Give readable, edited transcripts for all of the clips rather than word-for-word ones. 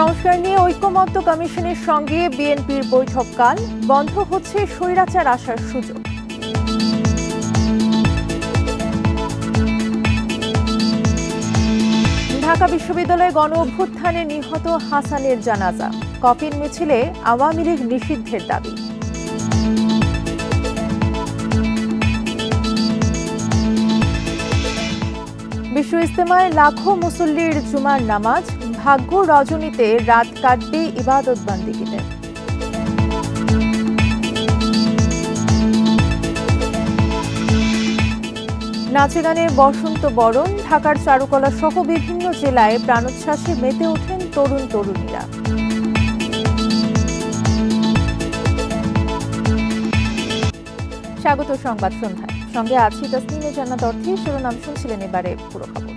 সংস্কার নিয়ে ঐকমত্য কমিশনের সঙ্গে বিএনপির বৈঠককাল, বন্ধ হচ্ছে স্বৈরাচার আসার সুযোগ। ঢাকা বিশ্ববিদ্যালয়ে গণ অভ্যুত্থানে নিহত হাসানের জানাজা, কফিন মিছিলে আওয়ামী লীগ নিষিদ্ধের দাবি। বিশ্ব ইজতেমায় লাখো মুসল্লির জুমার নামাজ, ভাগ্য রজনীতে রাত কাটবে ইবাদত বান্দিগিতে। নাচে গানে বসন্ত বরণ, ঢাকার চারুকলা সহ বিভিন্ন জেলায় প্রাণোচ্ছ্বাসে মেতে ওঠেন তরুণ তরুণীরা। স্বাগত সংবাদ সন্ধ্যায়, সঙ্গে আছি তাসনিমে জান্নাত অর্থী। শিরোনাম শুনছিলেন, এবারে পুরো খবর।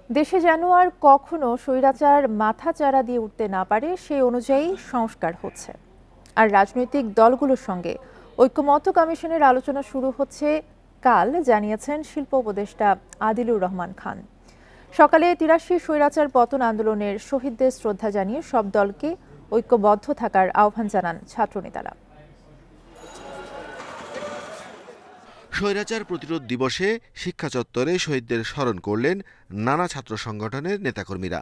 দেশে যেন আর কখনো স্বৈরাচার মাথা চারা দিয়ে উঠতে না পারে, সেই অনুযায়ী সংস্কার হচ্ছে। আর রাজনৈতিক দলগুলোর সঙ্গে ঐকমত্য কমিশনের আলোচনা শুরু হচ্ছে কাল, জানিয়েছেন শিল্প উপদেষ্টা আদিলুর রহমান খান। সকালে ৮৩ স্বৈরাচার পতন আন্দোলনের শহীদদের শ্রদ্ধা জানিয়ে সব দলকে ঐক্যবদ্ধ থাকার আহ্বান জানান ছাত্রনেতারা। স্বৈরাচার প্রতিরোধ দিবসে শিক্ষা চত্বরে শহীদদের স্মরণ করলেন নানা ছাত্র সংগঠনের নেতাকর্মীরা।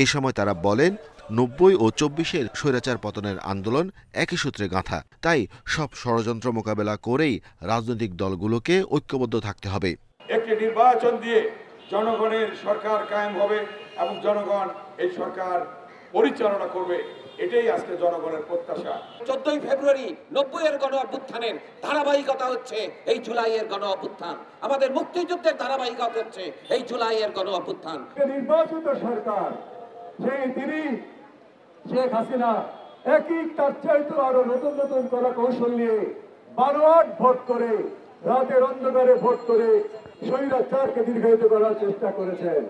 এই সময় তারা বলেন, ৯০ ও ২৪-এর স্বৈরাচার পতনের আন্দোলন একই সূত্রে গাঁথা, তাই সব ষড়যন্ত্র মোকাবেলা করেই রাজনৈতিক দলগুলোকে ঐক্যবদ্ধ থাকতে হবে। একটি নির্বাচন দিয়ে জনগণের সরকার কায়েম হবে এবং জনগণ এই সরকার পরিচালনা করবে, এটাই আজকে জনগণের প্রত্যাশা। ১৪ই ফেব্রুয়ারি ৯০-এর গণ অভ্যুত্থানের ধারাবাহিকতা হচ্ছে এই জুলাইয়ের গণ অভ্যুত্থান। আমাদের মুক্তিযুদ্ধের ধারাবাহিকতা হচ্ছে এই জুলাইয়ের গণ অভ্যুত্থান। নির্বাচিত সরকার সেই দিনই শেখ হাসিনা একই তার চাইতে আরো নতুন নতুন করা কৌশল নিয়ে ১২-৮ ভোট করে, রাতের অন্ধকারে ভোট করে স্বৈরাচারকে দীর্ঘায়িত করার চেষ্টা করেছেন।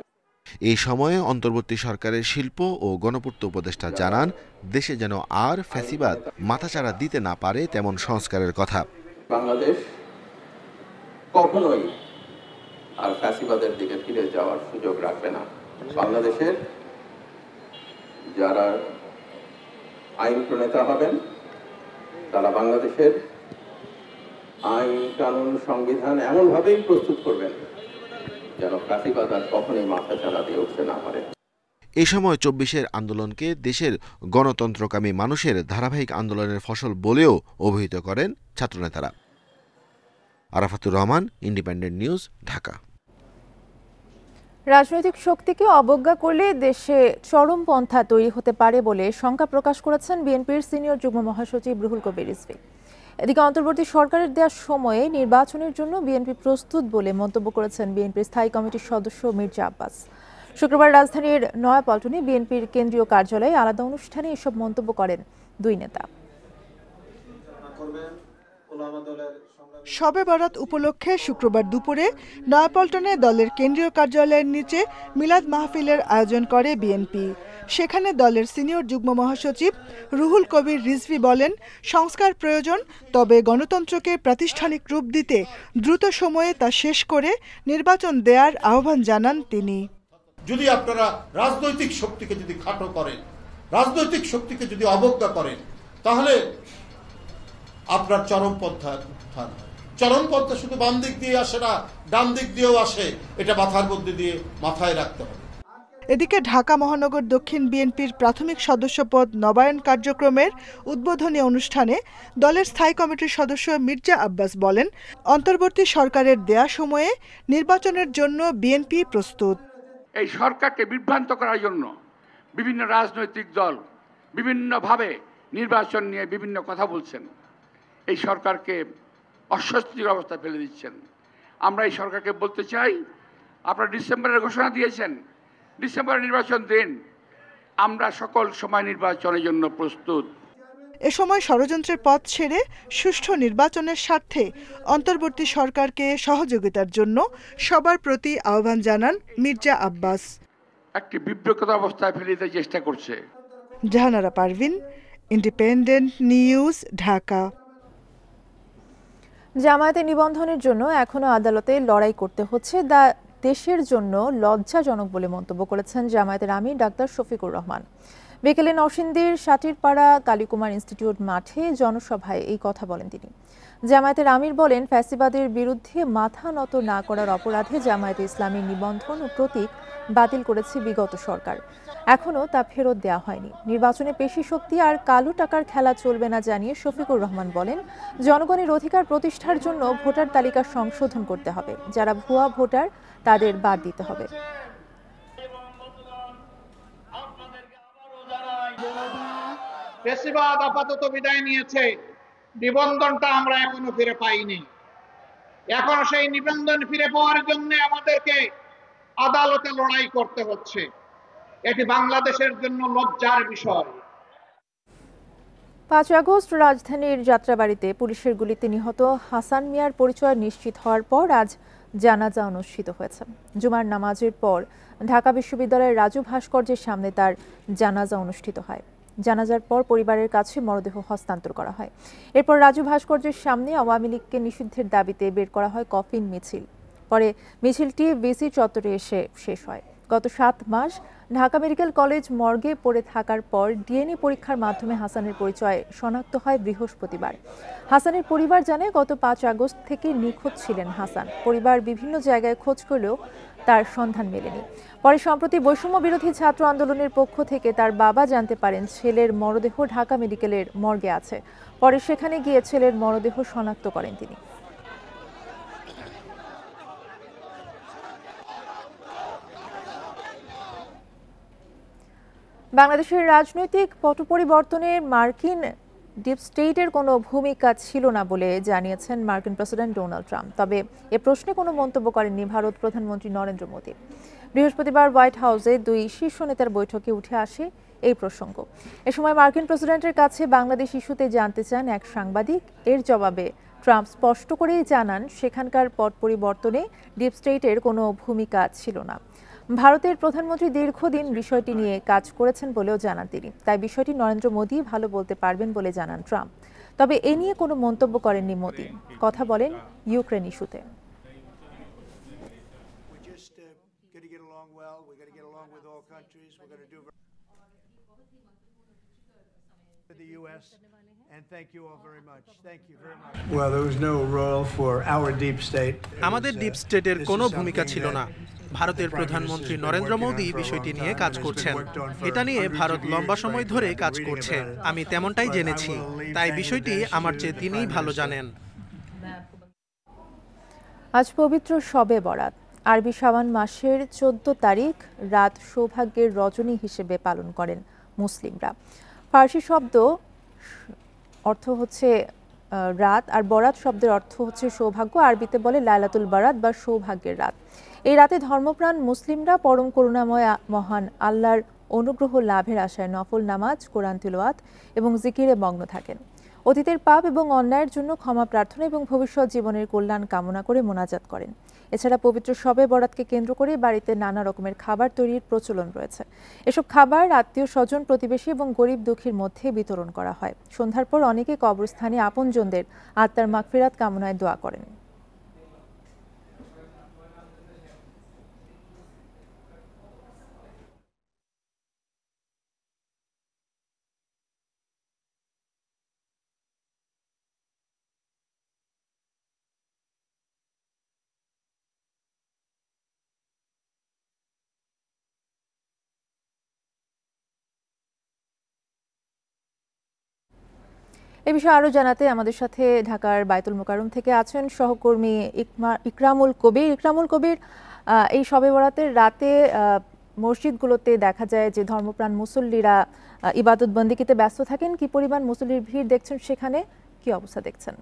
এই সময়ে অন্তর্বর্তী সরকারের শিল্প ও গণপূর্ত উপদেষ্টা জানান, দেশে যেন আর ফ্যাসিবাদ মাথাচাড়া দিতে না পারে তেমন সংস্কারের কথা। বাংলাদেশ কখনোই আর ফ্যাসিবাদের দিকে ফিরে যাওয়ার সুযোগ রাখবে না। বাংলাদেশের যারা আইন প্রণেতা হবেন, তারা বাংলাদেশের আইন কানুন সংবিধান এমনভাবেই প্রস্তুত করবেন যেন ফ্যাসিবাদ আর কখনোই মাথাচাড়া দিয়ে উঠতে না পারে। এই সময় ২৪-এর আন্দোলনকে দেশের গণতন্ত্রকামী মানুষের ধারাবাহিক আন্দোলনের ফসল বলেও অভিহিত করেন ছাত্রনেতারা। আরাফাতুর রহমান, ইন্ডিপেন্ডেন্ট নিউজ, ঢাকা। রাজনৈতিক শক্তিকে অবজ্ঞা করলে দেশে চরমপন্থা তৈরি হতে পারে বলে শঙ্কা প্রকাশ করেছেন বিএনপির সিনিয়র যুগ্ম মহাসচিব রুহুল কবির রিজভী। এদিকে অন্তর্বর্তী সরকারের দেওয়ার সময়ে নির্বাচনের জন্য বিএনপি প্রস্তুত বলে মন্তব্য করেছেন বিএনপির স্থায়ী কমিটির সদস্য মির্জা আব্বাস। শুক্রবার রাজধানীর নয়াপল্টনে বিএনপির কেন্দ্রীয় কার্যালয়ে আলাদা অনুষ্ঠানে এসব মন্তব্য করেন দুই নেতা। শবে বরাত উপলক্ষে শুক্রবার দুপুরে নয়াপল্টনে দলের কেন্দ্রীয় কার্যালয়ের নিচে মিলাদ মাহফিলের আয়োজন করে বিএনপি। সেখানে দলের সিনিয়র যুগ্ম মহাসচিব রুহুল কবির রিজভী বলেন, সংস্কার প্রয়োজন, তবে গণতন্ত্রকে প্রাতিষ্ঠানিক রূপ দিতে দ্রুত সময়ে তা শেষ করে নির্বাচন দেওয়ার আহ্বান জানান তিনি। যদি আপনারা রাজনৈতিক শক্তিকে যদি খাটো করেন, রাজনৈতিক শক্তিকে যদি অবজ্ঞা করেন, তাহলে আপনার চরমপন্থা উত্থান হয়। চরমপন্থা শুধু বাম দিক দিয়ে আসে না, ডান দিক দিয়েও আসে, এটা মাথার মধ্যে দিয়ে মাথায় রাখতে হবে। এদিকে ঢাকা মহানগর দক্ষিণ বিএনপির প্রাথমিক সদস্যপদ নবায়ন কার্যক্রমের উদ্বোধনী অনুষ্ঠানে দলের স্থায়ী কমিটির সদস্য মির্জা আব্বাস বলেন, অন্তর্বর্তী সরকারের দেয়া সময়ে নির্বাচনের জন্য বিএনপি প্রস্তুত। এই সরকারকে বিভ্রান্ত করার জন্য বিভিন্ন রাজনৈতিক দল বিভিন্নভাবে নির্বাচন নিয়ে বিভিন্ন কথা বলছেন, এই সরকারকে অস্বস্তিকর অবস্থায় ফেলে দিচ্ছেন। আমরা এই সরকারকে বলতে চাই, আপনারা ডিসেম্বরের ঘোষণা দিয়েছেন, ডিসেম্বরে নির্বাচন দিন, আমরা সকল সময় নির্বাচনের জন্য প্রস্তুত। এ সময় ষড়যন্ত্রের পথ ছেড়ে সুষ্ঠু নির্বাচনের স্বার্থে অন্তর্বর্তী সরকারকে সহযোগিতার জন্য সবার প্রতি আহ্বান জানান মির্জা আব্বাস। একটি বিব্রত অবস্থায় ফেলে দিতে চেষ্টা করছে। জাহানারা পারভিন, ইন্ডিপেন্ডেন্ট নিউজ, ঢাকা। জামায়াতে নিবন্ধনের জন্য এখনো আদালতে লড়াই করতে হচ্ছে। দ্য দেশের জন্য লজ্জাজনক বলে মন্তব্য করেছেন জামায়াতের আমির ডাক্তার শফিকুর রহমান। বিকেলে নরসিংদীর সাটিরপাড়া কালীকুমার ইনস্টিটিউট মাঠে জনসভায় এই কথা বলেন তিনি। জামায়াতের আমির বলেন, ফ্যাসিবাদের বিরুদ্ধে মাথা নত না করার অপরাধে জামায়াতে ইসলামীর নিবন্ধন ও প্রতীক বাতিল করেছে বিগত সরকার, এখনও তা ফেরত দেওয়া হয়নি। নির্বাচনে পেশি শক্তি আর কালো টাকার খেলা চলবে না জানিয়ে শফিকুর রহমান বলেন, জনগণের অধিকার প্রতিষ্ঠার জন্য ভোটার তালিকা সংশোধন করতে হবে, যারা ভুয়া ভোটার তাদের বাদ দিতে হবে। ফ্যাসিবাদ আপাতত বিদায় নিয়েছে, নিবন্ধনটা আমরা এখনো ফিরে পাইনি। এখন সেই নিবন্ধন ফিরে পাওয়ার জন্য আমাদেরকে আদালতে লড়াই করতে হচ্ছে। এটি বাংলাদেশের জন্য লজ্জার বিষয়। ৫ আগস্ট রাজধানীর যাত্রাবাড়িতে পুলিশের গুলিতে নিহত হাসান মিয়ার পরিচয় নিশ্চিত হওয়ার পর আজ জানাজা অনুষ্ঠিত হয়েছে। জুমার নামাজের পর ঢাকা বিশ্ববিদ্যালয়ের রাজু ভাস্কর্যের সামনে তার জানাজা অনুষ্ঠিত হয়। জানাজার পর পরিবারের কাছে মরদেহ হস্তান্তর করা হয়। এরপর রাজু ভাস্কর্যের সামনে আওয়ামী লীগকে নিষিদ্ধের দাবিতে বের করা হয় কফিন মিছিল। পরে মিছিলটি ভিসি চত্বরে এসে শেষ হয়। গত ৭ মাস ঢাকা মেডিকেল কলেজ মর্গে পড়ে থাকার পর ডিএনএ পরীক্ষার মাধ্যমে হাসানের পরিচয় শনাক্ত হয় বৃহস্পতিবার। হাসানের পরিবার জানায়, গত ৫ আগস্ট থেকে নিখোঁজ ছিলেন হাসান। পরিবার বিভিন্ন জায়গায় খোঁজ করলেও তার সন্ধান মেলেনি। পরে সম্প্রতি বৈষম্য বিরোধী ছাত্র আন্দোলনের পক্ষ থেকে তার বাবা জানতে পারেন ছেলের মরদেহ ঢাকা মেডিকেলের মর্গে আছে। পরে সেখানে গিয়ে ছেলের মরদেহ শনাক্ত করেন তিনি। বাংলাদেশের রাজনৈতিক পট পরিবর্তনে মার্কিন ডিপ স্টেটের কোনো ভূমিকা ছিল না বলে জানিয়েছেন মার্কিন প্রেসিডেন্ট ডোনাল্ড ট্রাম্প। তবে এ প্রশ্নে কোনো মন্তব্য করেননি ভারত প্রধানমন্ত্রী নরেন্দ্র মোদী। বৃহস্পতিবার হোয়াইট হাউসে 2 শীর্ষ নেতার বৈঠকে উঠে আসে এই প্রসঙ্গ। এ সময় মার্কিন প্রেসিডেন্টের কাছে বাংলাদেশ ইস্যুতে জানতে চান এক সাংবাদিক। এর জবাবে ট্রাম্প স্পষ্ট করেই জানান, সেখানকার পট পরিবর্তনে ডিপ স্টেটের কোনো ভূমিকা ছিল না। ভারতের প্রধানমন্ত্রী দীর্ঘদিন বিষয়টি নিয়ে কাজ করেছেন বলেও জানান তিনি। তাই বিষয়টি নরেন্দ্র মোদী ভালো বলতে পারবেন বলে জানান ট্রাম্প। তবে এ নিয়ে কোনো মন্তব্য করেননি মোদী। কথা বলেন ইউক্রেন ইস্যুতে। আমাদের ডিপ স্টেটের কোনো ভূমিকা ছিল না। ভারতের প্রধানমন্ত্রী নরেন্দ্র মোদী বিষয়টি নিয়ে কাজ করছেন। এটা নিয়ে ভারত লম্বা সময় ধরে কাজ করছে। আমি তেমনটাই জেনেছি, তাই বিষয়টি আমার চেয়ে তিনিই ভালো জানেন। আজ পবিত্র শবে বরাত। আরবি শাবান মাসের 14 তারিখ রাত সৌভাগ্যের রজনী হিসেবে পালন করেন মুসলিমরা। ফার্সি শব্দ অর্থ হচ্ছে রাত, আর বরাত শব্দের অর্থ হচ্ছে সৌভাগ্য। আরবিতে বলে লাইলাতুল বারাত বা সৌভাগ্যের রাত। এই রাতে ধর্মপ্রাণ মুসলিমরা পরম করুণাময় মহান আল্লাহর অনুগ্রহ লাভের আশায় নফল নামাজ, কোরআন তিলাওয়াত এবং জিকিরে মগ্ন থাকেন। অতীতের পাপ এবং অন্যায়ের জন্য ক্ষমা প্রার্থনা এবং ভবিষ্যৎ জীবনের কল্যাণ কামনা করে মোনাজাত করেন। এছাড়া পবিত্র শবে বরাতকে কেন্দ্র করে বাড়িতে নানা রকমের খাবার তৈরির প্রচলন রয়েছে। এসব খাবার আত্মীয় স্বজন, প্রতিবেশী এবং গরিব দুঃখীর মধ্যে বিতরণ করা হয়। সন্ধ্যার পর অনেকে কবরস্থানে আপনজনদের আত্মার মাগফিরাত কামনায় দোয়া করেন। এ বিষয়ে আরো জানাতে আমাদের সাথে ঢাকার বায়তুল মোকাররম থেকে আছেন সহকর্মী ইকরামুল কবির। ইকরামুল কবির, এই শবে বরাতের রাতে মসজিদগুলোতে দেখা যায় যে ধর্মপ্রাণ মুসল্লিরা ইবাদত বন্দেগীতে ব্যস্ত থাকেন। কি পরিমাণ মুসল্লির ভিড় দেখছেন সেখানে, কি অবস্থা দেখছেন?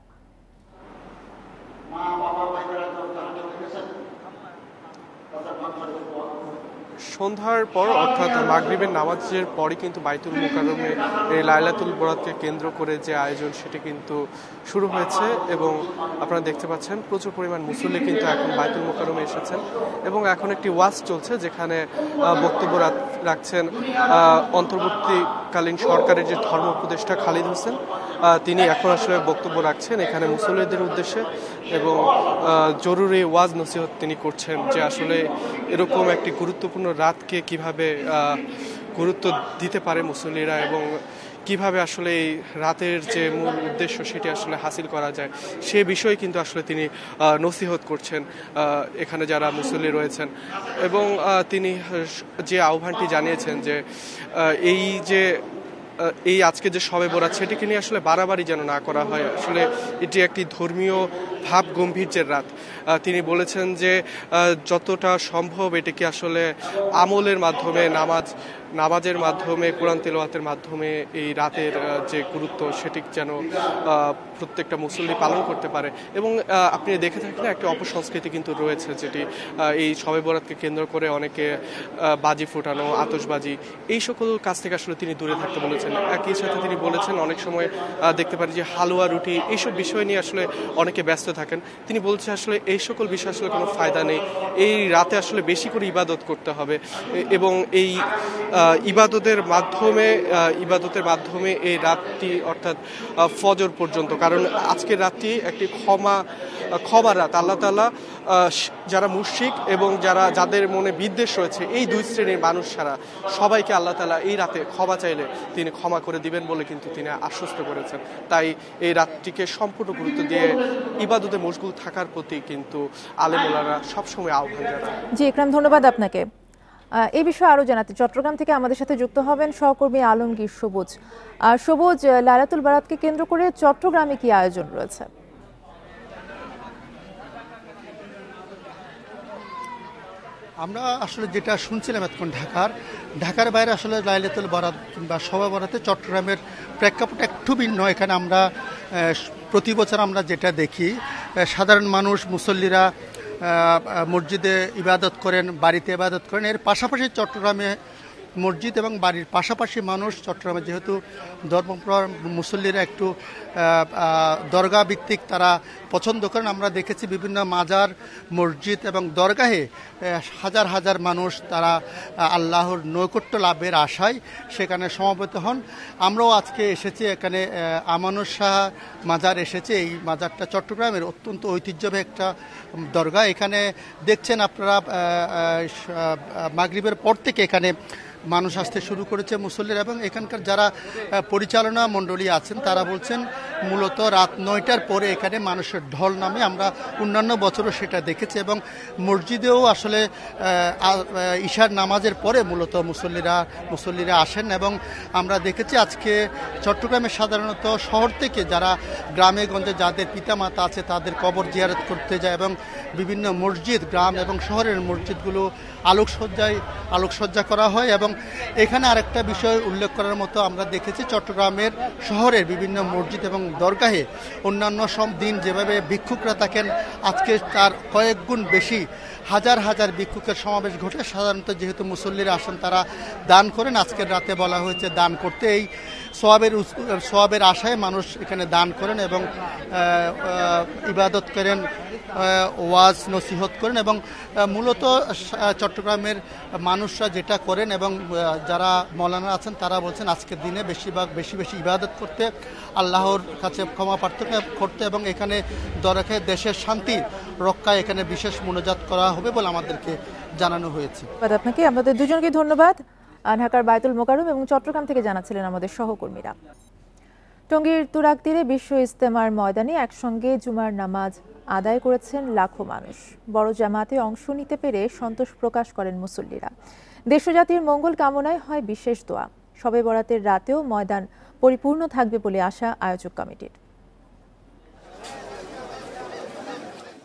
সন্ধ্যার পর অর্থাৎ মাগরিবের নামাজের পরই কিন্তু বাইতুল মোকাররমে এই লাইলাতুল বরাতকে কেন্দ্র করে যে আয়োজন সেটি কিন্তু শুরু হয়েছে এবং আপনারা দেখতে পাচ্ছেন প্রচুর পরিমাণ মুসল্লি কিন্তু এখন বাইতুল মোকাররমে এসেছেন এবং এখন একটি ওয়াজ চলছে যেখানে বক্তব্য রাখছেন অন্তর্বর্তী তৎকালীন সরকারের যে ধর্ম উপদেষ্টা খালিদ হোসেন, তিনি এখন আসলে বক্তব্য রাখছেন এখানে মুসল্লিদের উদ্দেশ্যে এবং জরুরি ওয়াজ নসিহত তিনি করছেন যে আসলে এরকম একটি গুরুত্বপূর্ণ রাতকে কিভাবে গুরুত্ব দিতে পারে মুসল্লিরা এবং কিভাবে আসলে এই রাতের যে মূল উদ্দেশ্য সেটি আসলে হাসিল করা যায় সে বিষয়ে কিন্তু আসলে তিনি নসিহত করছেন এখানে যারা মুসল্লি রয়েছেন। এবং তিনি যে আহ্বানটি জানিয়েছেন যে এই আজকে যে শবে বরাত সেটিকে নিয়ে আসলে বাড়াবাড়ি যেন না করা হয়, আসলে এটি একটি ধর্মীয় ভাব গম্ভীর্যের রাত। তিনি বলেছেন যে যতটা সম্ভব এটিকে আসলে আমলের মাধ্যমে নামাজের মাধ্যমে কোরআন তেলাওয়াতের মাধ্যমে এই রাতের যে গুরুত্ব সেটি যেন প্রত্যেকটা মুসল্লি পালন করতে পারে। এবং আপনি দেখে থাকেন একটা অপসংস্কৃতি কিন্তু রয়েছে যেটি এই শবে বরাতকে কেন্দ্র করে অনেকে বাজি ফোটানো, আতশবাজি, এই সকল কাজ থেকে আসলে তিনি দূরে থাকতে বলেছেন। একই সাথে তিনি বলেছেন অনেক সময় দেখতে পারি যে হালুয়া রুটি এইসব বিষয় নিয়ে আসলে অনেকে ব্যস্ত থাকেন। তিনি বলছেন আসলে এই সকল বিষয় আসলে কোনো ফায়দা নেই, এই রাতে আসলে বেশি করে ইবাদত করতে হবে এবং এই ইবাদতের মাধ্যমে এই রাতটি অর্থাৎ ফজর পর্যন্ত, কারণ আজকের রাতটি একটি ক্ষমার রাত। আল্লাহ তাআলা যারা মুশরিক এবং যাদের মনে বিদ্বেষ রয়েছে এই দুই শ্রেণীর মানুষ ছাড়া সবাইকে আল্লাহ তাআলা এই রাতে ক্ষমা চাইলে তিনি ক্ষমা করে দিবেন বলে কিন্তু তিনি আশ্বস্ত করেছেন। তাই এই রাতটিকে সম্পূর্ণ গুরুত্ব দিয়ে ইবাদতে মশগুল থাকার প্রতি কিন্তু আলেম ওলামারা সবসময় আহ্বান জানান। জি ইকরাম, ধন্যবাদ আপনাকে। এই বিষয়ে আরো জানাতে চট্টগ্রাম থেকে আমাদের সাথে যুক্ত হবেন সহকর্মী আলমগীর সবুজ। সবুজ, লাইলাতুল বারাতকে কেন্দ্র করে চট্টগ্রামে কি আয়োজন রয়েছে? আমরা আসলে যেটা শুনছিলাম এতক্ষণ ঢাকার বাইরে আসলে লাইলাতুল বারাত কিংবা শবে বরাতে চট্টগ্রামের প্রেক্ষাপট একটু ভিন্ন। এখানে আমরা প্রতি বছর আমরা যেটা দেখি সাধারণ মানুষ মুসল্লিরা মসজিদে ইবাদত করেন, বাড়িতে ইবাদত করেন। এর পাশাপাশি চট্টগ্রামে মসজিদ এবং বাড়ির পাশাপাশি মানুষ চট্টগ্রামে যেহেতু ধর্মপ্রাণ মুসল্লিরা একটু দরগা ভিত্তিক তারা পছন্দ করেন। আমরা দেখেছি বিভিন্ন মাজার, মসজিদ এবং দরগাহে হাজার হাজার মানুষ তারা আল্লাহর নৈকট্য লাভের আশায় সেখানে সমবেত হন। আমরাও আজকে এসেছি এখানে আমানুর শাহ মাজার এসেছি। এই মাজারটা চট্টগ্রামের অত্যন্ত ঐতিহ্যবাহী একটা দরগা। এখানে দেখছেন আপনারা মাগরিবের পর থেকে এখানে মানুষ আসতে শুরু করেছে মুসল্লিরা এবং এখানকার যারা পরিচালনা মণ্ডলী আছেন তারা বলছেন মূলত রাত ৯টার পরে এখানে মানুষের ঢল নামে। আমরা অন্যান্য বছরও সেটা দেখেছি এবং মসজিদেও আসলে ঈশার নামাজের পরে মূলত মুসল্লিরা আসেন এবং আমরা দেখেছি আজকে চট্টগ্রামে সাধারণত শহর থেকে যারা গ্রামে গঞ্জে যাদের পিতামাতা আছে তাদের কবর জিয়ারত করতে যায় এবং বিভিন্ন মসজিদ, গ্রাম এবং শহরের মসজিদগুলো আলোকসজ্জা করা হয়। এবং এখানে আরেকটা বিষয় উল্লেখ করার মতো আমরা দেখেছি চট্টগ্রামের শহরের বিভিন্ন মসজিদ এবং দরগাহে অন্যান্য সব দিন যেভাবে ভিক্ষুকরা থাকেন আজকে তার কয়েক গুণ বেশি হাজার হাজার ভিক্ষুকের সমাবেশ ঘটে। সাধারণত যেহেতু মুসল্লিরা আসেন তারা দান করেন, আজকের রাতে বলা হয়েছে দান করতে। এই সোয়াবের আশায় মানুষ এখানে দান করেন এবং ইবাদত করেন, ওয়াজ নসিহত করেন এবং মূলত চট্টগ্রামের মানুষরা যেটা করেন এবং যারা মৌলানা আছেন তারা বলছেন আজকের দিনে বেশি ইবাদত করতে, আল্লাহর কাছে ক্ষমা প্রার্থনা করতে এবং এখানে দরকারে দেশের শান্তি রক্ষায় এখানে বিশেষ মোনাজাত করা হবে বলে আমাদেরকে জানানো হয়েছে। আপনাকে আমাদের দুজনকে ধন্যবাদ। ঢাকার বায়তুল মোকাররম এবং চট্টগ্রাম থেকে জানাচ্ছিলেন আমাদের সহকর্মীরা। টঙ্গীর তুরাগ তীরে বিশ্ব ইজতেমার ময়দানে একসঙ্গে জুমার নামাজ আদায় করেছেন লাখো মানুষ। বড় জামাতে অংশ নিতে পেরে সন্তোষ প্রকাশ করেন মুসল্লিরা। দেশজাতির মঙ্গল কামনায় হয় বিশেষ দোয়া। শবে বরাতের রাতেও ময়দান পরিপূর্ণ থাকবে বলে আশা আয়োজক কমিটির।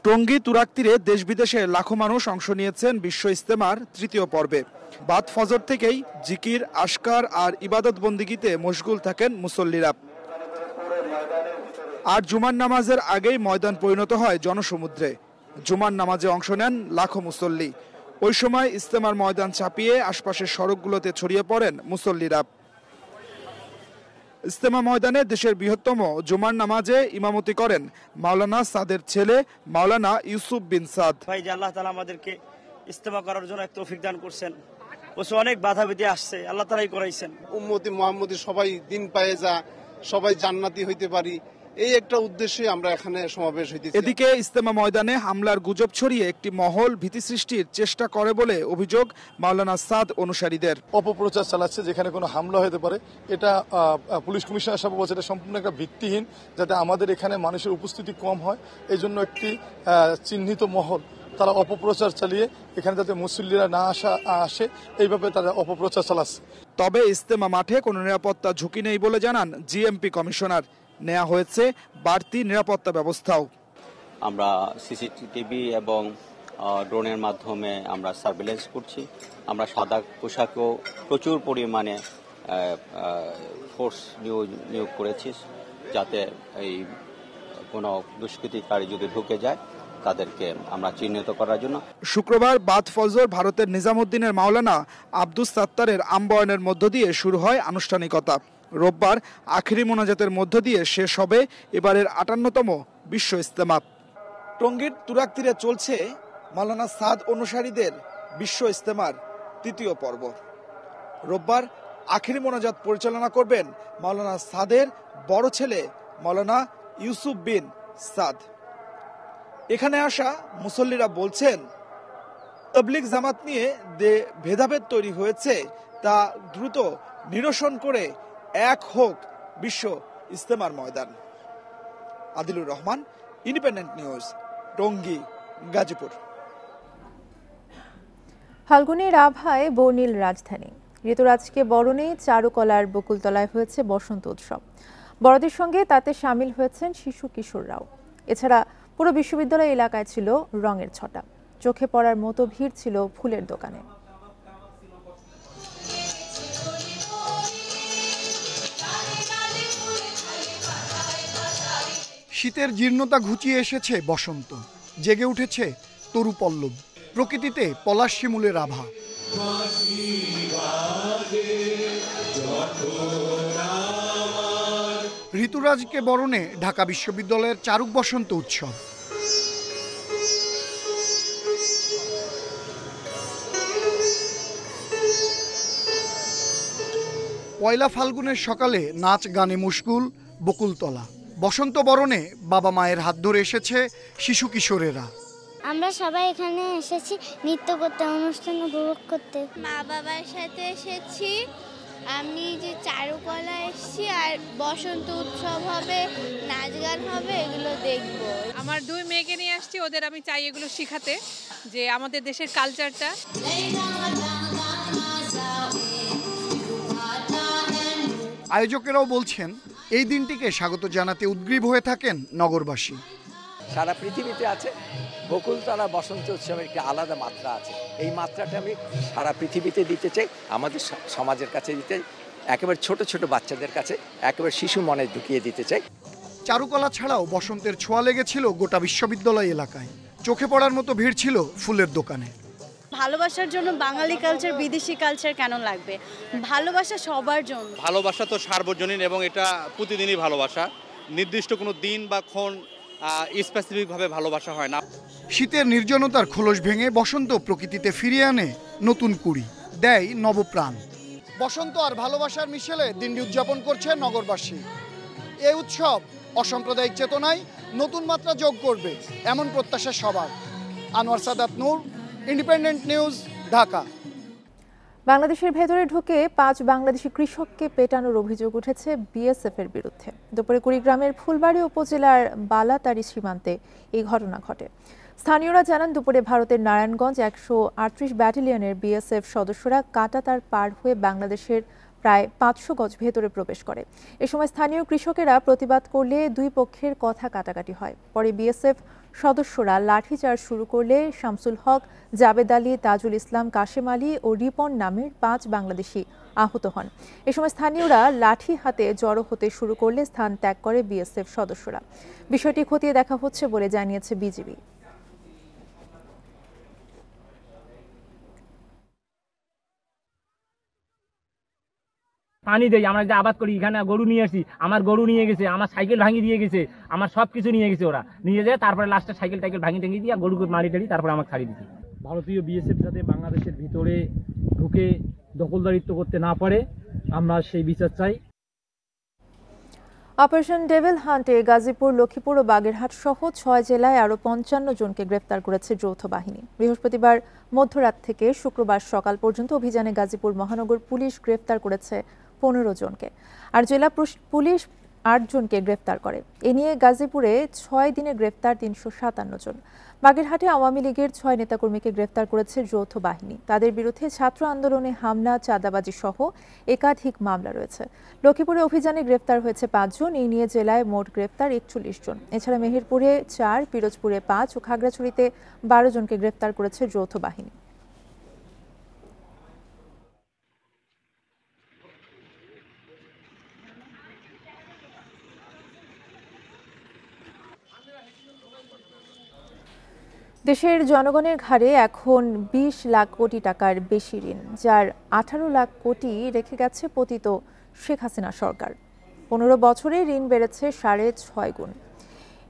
টঙ্গী তুরাগ তীরে দেশ বিদেশে লাখো মানুষ অংশ নিয়েছেন বিশ্ব ইজতেমার তৃতীয় পর্বে। বাদ ফজর থেকেই জিকির, আশকার আর ইবাদত বন্দিগিতে মশগুল থাকেন মুসল্লিরা। আর জুমার নামাজের আগেই ময়দান পরিণত হয় জনসমুদ্রে। জুমার নামাজে অংশ নেন লাখো মুসল্লি। ওই সময় ইজতেমার ময়দান ছাপিয়ে আশপাশের সড়কগুলোতে ছড়িয়ে পড়েন মুসল্লিরা। ইজতেমা ময়দানে দেশের বৃহত্তম জুমার নামাজে ইমামতি করেন মাওলানা সাদের ছেলে মাওলানা ইউসুফ বিন সাদ। ভাই যে আল্লাহ তাআলা আমাদেরকে ইজতেমা করার জন্য এক তৌফিক দান করছেন, অনেক বাধা বিধি আসছে, আল্লাহ তাআলাই করাইছেন। উম্মতি মুহাম্মদী সবাই দিন পায়ে যা, সবাই জান্নাতি হইতে পারি, এই একটা উদ্দেশ্যে আমরা এখানে সমাবেশ হইতেছি। এদিকে ইজতেমা ময়দানে হামলার গুজব ছড়িয়ে একটি মহল ভীতি সৃষ্টির চেষ্টা করে বলে অভিযোগ মাওলানা সাদ অনুসারীদের। অপপ্রচার চালাচ্ছে যেখানে কোনো হামলা হতে পারে, এটা পুলিশ কমিশনার সাহেব বলছে এটা সম্পূর্ণ একটা ভিত্তিহীন, যাতে আমাদের এখানে মানুষের উপস্থিতি কম হয় এই জন্য একটি চিহ্নিত মহল তারা অপপ্রচার চালিয়ে এখানে যাতে মুসল্লিরা না আসে এইভাবে তারা অপপ্রচার চালাচ্ছে। তবে ইজতেমা মাঠে কোনো নিরাপত্তা ঝুঁকি নেই বলে জানান জিএমপি কমিশনার। নেওয়া হয়েছে বাড়তি নিরাপত্তা ব্যবস্থাও। আমরা সিসিটিভি এবং ড্রোনের মাধ্যমে আমরা সার্ভেলেন্স করছি। আমরা সাদা পোশাকেও প্রচুর পরিমাণে ফোর্স নিয়োগ করেছি, যাতে এই কোনো দুষ্কৃতিকারী যদি ঢুকে যায় তাদেরকে আমরা চিহ্নিত করার জন্য। শুক্রবার বাদ ফজর ভারতের নিজামুদ্দিনের মাওলানা আব্দুস সাত্তারের আম্বয়নের মধ্য দিয়ে শুরু হয় আনুষ্ঠানিকতা। রোববার আখিরি মোনাজাতের মধ্য দিয়ে শেষ হবে এবারের 58তম বিশ্ব ইজতেমা। টঙ্গীর তুরাগ তীরে চলছে মাওলানা সাদ অনুসারীদের বিশ্ব ইজতেমার ৩য় পর্ব। রোববার আখিরি মোনাজাত পরিচালনা করবেন মাওলানা সাদের বড় ছেলে মাওলানা ইউসুফ বিন সাদ। এখানে আসা মুসল্লিরা বলছেন, তাবলীগ জামাত নিয়ে যে ভেদাভেদ তৈরি হয়েছে তা দ্রুত নিরসন করে এক হোক বিশ্ব ইজতেমার ময়দান। আদিলুর রহমান, ইন্ডিপেন্ডেন্ট নিউজ, টঙ্গী, গাজীপুর। ফাল্গুনের আভায় বর্ণিল রাজধানী। ঋতুরাজকে বরণে চারুকলার বকুলতলায় হয়েছে বসন্ত উৎসব। বড়দের সঙ্গে তাতে সামিল হয়েছেন শিশু কিশোররাও। এছাড়া পুরো বিশ্ববিদ্যালয় এলাকায় ছিল রঙের ছটা। চোখে পড়ার মতো ভিড় ছিল ফুলের দোকানে। শীতের জীর্ণতা ঘুচিয়ে এসেছে বসন্ত, জেগে উঠেছে তরু পল্লব, প্রকৃতিতে পলাশ শিমুলের আভা। ঋতুরাজকে বরণে ঢাকা বিশ্ববিদ্যালয়ের চারুক বসন্ত উৎসব। পয়লা ফাল্গুনের সকালে নাচ গানে মুশগুল বকুলতলা। বসন্ত বরণে বাবা মায়ের হাত ধরে এসেছে শিশু কিশোরেরা। আমরা সবাই এখানে এসেছি নৃত্য করতে, অনুষ্ঠান উপভোগ করতে। মা বাবার সাথে এসেছি, আমি যে চারুকলা এসেছি, আর বসন্ত উৎসব হবে, নাচ গান হবে, এগুলো দেখব। আমার দুই মেয়েকে নিয়ে আসছি, ওদের আমি চাই এগুলো শিখাতে, যে আমাদের দেশের কালচারটা। আয়োজকেরাও বলছেন এই দিনটিকে স্বাগত জানাতে উদ্গ্রীব হয়ে থাকেন নগরবাসী। সারা পৃথিবীতে আছে বকুলতলা বসন্ত উৎসবের একটি আলাদা মাত্রা আছে। এই মাত্রাটা আমি সারা পৃথিবীতে দিতে চাই, আমাদের সমাজের কাছে দিতে, একেবারে ছোট ছোট বাচ্চাদের কাছে একেবারে শিশু মনে ঢুকিয়ে দিতে চাই। চারুকলা ছাড়াও বসন্তের ছোঁয়া লেগেছিল গোটা বিশ্ববিদ্যালয় এলাকায়। চোখে পড়ার মতো ভিড় ছিল ফুলের দোকানে। ভালোবাসার জন্য বাঙালি কালচার বিদেশি কালচার কেন লাগবে? ভালোবাসা সবার জন্য। ভালোবাসা তো সার্বজনীন এবং এটা প্রতিদিনই ভালোবাসা, নির্দিষ্ট কোনো দিন বা ক্ষণ স্পেসিফিকভাবে ভালোবাসা হয় না। শীতের নির্জনতার খোলস ভেঙে বসন্ত প্রকৃতিতে ফিরিয়ে আনে নতুন কুড়ি, দেয় নবপ্রাণ। বসন্ত আর ভালোবাসার মিশেলে দিনটি উদযাপন করছে নগরবাসী। এই উৎসব অসাম্প্রদায়িক চেতনায় নতুন মাত্রা যোগ করবে, এমন প্রত্যাশা সবার। আনোয়ার সাদাত নূর, ইন্ডিপেন্ডেন্ট নিউজ, ঢাকা। বাংলাদেশের ভেতরে ঢুকে 5 বাংলাদেশি কৃষককে পেটানোর অভিযোগ উঠেছে বিএসএফ এর বিরুদ্ধে। দুপুরে কুড়িগ্রামের ফুলবাড়ী উপজেলার বালাতারি সীমান্তে এই ঘটনা ঘটে। স্থানীয়রা জানান, দুপুরে ভারতের নারায়ণগঞ্জ 138 ব্যাটালিয়নের বিএসএফ সদস্যরা কাঁটাতার পার হয়ে বাংলাদেশের প্রায় 500 গজ ভেতরে প্রবেশ করে। এ সময় স্থানীয় কৃষকেরা প্রতিবাদ করলে দুই পক্ষের কথা কাটাকাটি হয়। পরে বিএসএফ সদস্যরা লাঠিচার্জ শুরু করলে শামসুল হক, জাবেদ আলী, তাজুল ইসলাম, কাশেম আলী ও রিপন নামের 5 বাংলাদেশি আহত হন। এ সময় স্থানীয়রা লাঠি হাতে জড়ো হতে শুরু করলে স্থান ত্যাগ করে বিএসএফ সদস্যরা। বিষয়টি খতিয়ে দেখা হচ্ছে বলে জানিয়েছে বিজিবি। পানি দেয়, আমরা যে আবাদ করি, এখানে গরু নিয়ে আসি, আমার গরু নিয়ে গেছে, আমার সাইকেল ভাঙিয়ে দিয়ে গেছে, আমার সব কিছু নিয়ে গেছে, ওরা নিয়ে যায়। তারপরে লাস্টে সাইকেল টাইকেল ভাঙিয়ে দিয়ে গরুকে মারি টাড়ি তারপরে আমাকে ছাড়িয়ে দিচ্ছে। ভারতীয় বিএসএফ যাতে বাংলাদেশের ভিতরে ঢুকে কাউকে দখলদারিত্ব করতে না পারে, আমরা সেই বিচার চাই। অপারেশন ডেভিল হান্টে গাজীপুর, লক্ষ্মীপুর ও বাগেরহাট সহ 6 জেলায় আরও 55 জনকে গ্রেফতার করেছে যৌথ বাহিনী। বৃহস্পতিবার মধ্যরাত থেকে শুক্রবার সকাল পর্যন্ত অভিযানে গাজীপুর মহানগর পুলিশ গ্রেফতার করেছে 15 জনকে, আর জেলা পুলিশ 8 জনকে গ্রেফতার করে। এ নিয়ে গাজীপুরে 6 দিনে গ্রেফতার 357 জন। বাগেরহাটে আওয়ামী লীগের 6 নেতাকর্মীকে গ্রেফতার করেছে যৌথ বাহিনী। তাদের বিরুদ্ধে ছাত্র আন্দোলনে হামলা, চাঁদাবাজি সহ একাধিক মামলা রয়েছে। লক্ষ্মীপুরে অভিযানে গ্রেফতার হয়েছে 5 জন। এই নিয়ে জেলায় মোট গ্রেফতার 41 জন। এছাড়া মেহেরপুরে 4, পিরোজপুরে 5 ও খাগড়াছড়িতে 12 জনকে গ্রেফতার করেছে যৌথ বাহিনী। দেশের জনগণের ঘাড়ে এখন 20 লাখ কোটি টাকার বেশি ঋণ, যার 18 লাখ কোটি রেখে গেছে পতিত শেখ হাসিনা সরকার। 15 বছরে ঋণ বেড়েছে 6.5 গুণ।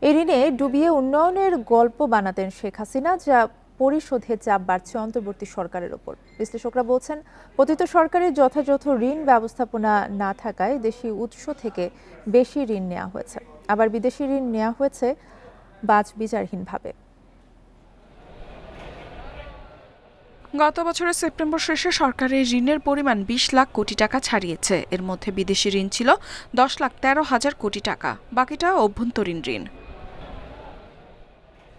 এই ঋণে ডুবিয়ে উন্নয়নের গল্প বানাতেন শেখ হাসিনা, যা পরিশোধের চাপ বাড়ছে অন্তর্বর্তী সরকারের ওপর। বিশ্লেষকরা বলছেন, পতিত সরকারের যথাযথ ঋণ ব্যবস্থাপনা না থাকায় দেশি উৎস থেকে বেশি ঋণ নেওয়া হয়েছে, আবার বিদেশি ঋণ নেওয়া হয়েছে বাছবিচারহীনভাবে। গত বছরের সেপ্টেম্বর শেষে সরকারের ঋণের পরিমাণ 20 লাখ কোটি টাকা ছাড়িয়েছে। এর মধ্যে বিদেশি ঋণ ছিল 10,13,000 কোটি টাকা, বাকিটা অভ্যন্তরীণ ঋণ।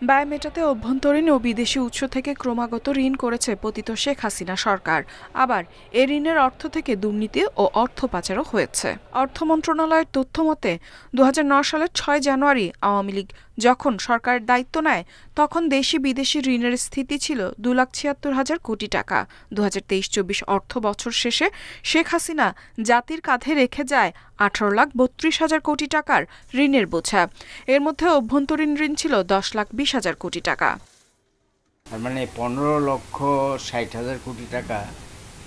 ব্যয় মেটাতে অভ্যন্তরীণ ও বিদেশি উৎস থেকে ক্রমাগত ঋণ করেছে পতিত শেখ হাসিনা সরকার। আবার এ ঋণের অর্থ থেকে দুর্নীতি ও অর্থ পাচারও হয়েছে। অর্থ মন্ত্রণালয়ের তথ্য মতে 2009 সালের 6 জানুয়ারি আওয়ামী লীগ যখন সরকারের দায়িত্ব নেয়, তখন দেশি বিদেশি ঋণের স্থিতি ছিল 2,76,000 কোটি টাকা। 2023-24 অর্থ বছর শেষে শেখ হাসিনা জাতির কাঁধে রেখে যায় 18,32,000 কোটি টাকার ঋণের বোঝা। এর মধ্যে অভ্যন্তরীণ ঋণ ছিল 10,20,000 কোটি টাকা। মানে 15,60,000 কোটি টাকা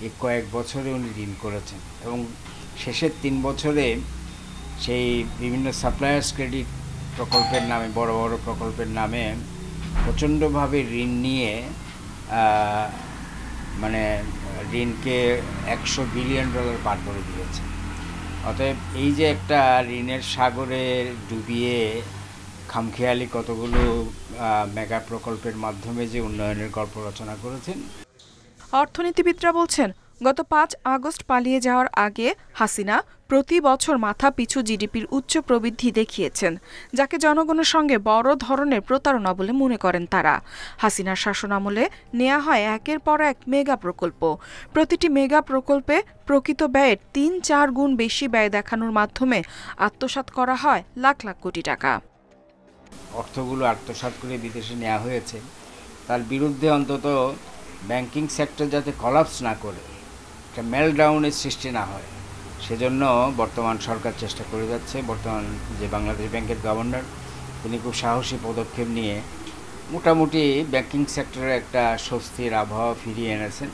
এই কয়েক বছরে উনি ঋণ করেছেন, এবং শেষের 3 বছরে সেই বিভিন্ন সাপ্লায়ার্স ক্রেডিট প্রকল্পের নামে, বড় বড় প্রকল্পের নামে প্রচণ্ডভাবে ঋণ নিয়ে মানে ঋণকে $100 বিলিয়ন পার করে দিয়েছে। অতএব এই যে একটা ঋণের সাগরে ডুবিয়ে খামখেয়ালি কতগুলো মেগা প্রকল্পের মাধ্যমে যে উন্নয়নের গল্প রচনা করেছেন। অর্থনীতিবিদরা বলছেন, গত 5 আগস্ট পালিয়ে যাওয়ার আগে হাসিনা প্রতি বছর মাথা পিছু জিডিপির উচ্চ প্রবৃদ্ধি দেখিয়েছেন, যাকে জনগণের সঙ্গে বড় ধরনের প্রতারণা বলে মনে করেন তারা। হাসিনার শাসনামলে নেওয়া হয় একের পর এক মেগা প্রকল্প। প্রতিটি মেগা প্রকল্পে প্রকৃত ব্যয়ের 3-4 গুণ বেশি ব্যয় দেখানোর মাধ্যমে আত্মসাৎ করা হয় লাখ লাখ কোটি টাকা। অর্থগুলো আত্মসাৎ করে বিদেশে নেওয়া হয়েছে, তার বিরুদ্ধে অন্তত ব্যাংকিং সেক্টর যাতে কলাপস না করে, একটা মেলডাউনের সৃষ্টি না হয়, সেজন্য বর্তমান সরকার চেষ্টা করে যাচ্ছে। বর্তমান যে বাংলাদেশ ব্যাংকের গভর্নর, তিনি খুব সাহসী পদক্ষেপ নিয়ে মোটামুটি ব্যাংকিং সেক্টরে একটা স্বস্তির আবহাওয়া ফিরিয়ে এনেছেন,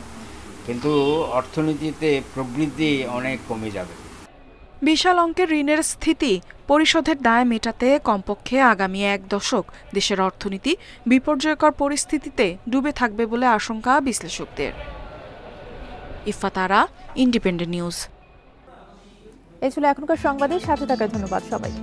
কিন্তু অর্থনীতিতে প্রবৃদ্ধি অনেক কমে যাবে। বিশাল অঙ্কের ঋণের স্থিতি পরিশোধের দায় মেটাতে কমপক্ষে আগামী 1 দশক দেশের অর্থনীতি বিপর্যয়কর পরিস্থিতিতে ডুবে থাকবে বলে আশঙ্কা বিশ্লেষকদের। ইফাত আরা, ইন্ডিপেন্ডেন্ট নিউজ। এই ছিল এখনকার সংবাদের সাথে থাকার ধন্যবাদ সবাইকে।